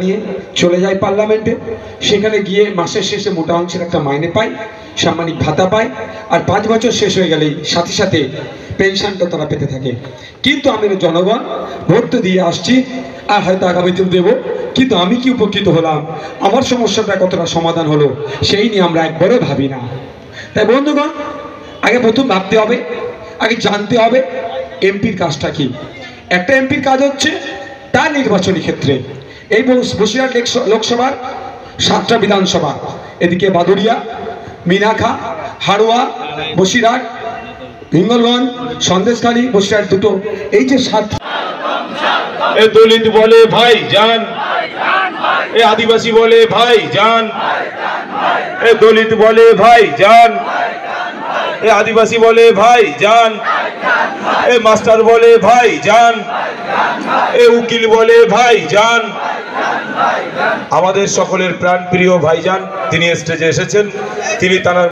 নিয়ে চলে যায় পার্লামেন্টে। সেখানে গিয়ে মাসের শেষে মোটা অংশের একটা মাইনে পায়, সাম্মানিক ভাতা পায়, আর 5 বছর শেষ হয়ে গেলেই সাথে সাথে পেনশনটা তারা পেতে থাকে। কিন্তু আমি জনগণ ভোট তো দিয়ে আসছি, আর হয়তো আগামীতে দেবো, কিন্তু আমি কি উপকৃত হলাম, আমার সমস্যাটা কতটা সমাধান হলো, সেই নিয়ে আমরা একবারও ভাবি না। তাই বন্ধুগণ, আগে প্রথম ভাবতে হবে, আগে জানতে হবে এমপির কাজটা কি। একটা এমপির কাজ হচ্ছে তার নির্বাচনী ক্ষেত্রে, এই বসিরহাট লোকসভার 7টা বিধানসভা, এদিকে বাদুড়িয়া, মিনাখা, হাড়োয়া, বসিরহাট, হিঙ্গলগঞ্জ, সন্দেশখালী, বসিরহাট দুটো, এই যে 7। এ দলিত বলে ভাই জান, এ আদিবাসী বলে ভাই জান, এ দলিত বলে ভাই জান, এ আদিবাসী বলে ভাই জান, এ মাস্টার বলে ভাই জান, এ উকিল বলে ভাই জান। আমাদের সকলের প্রাণপ্রিয় ভাইজান তিনি স্টেজে এসেছেন, তিনি তার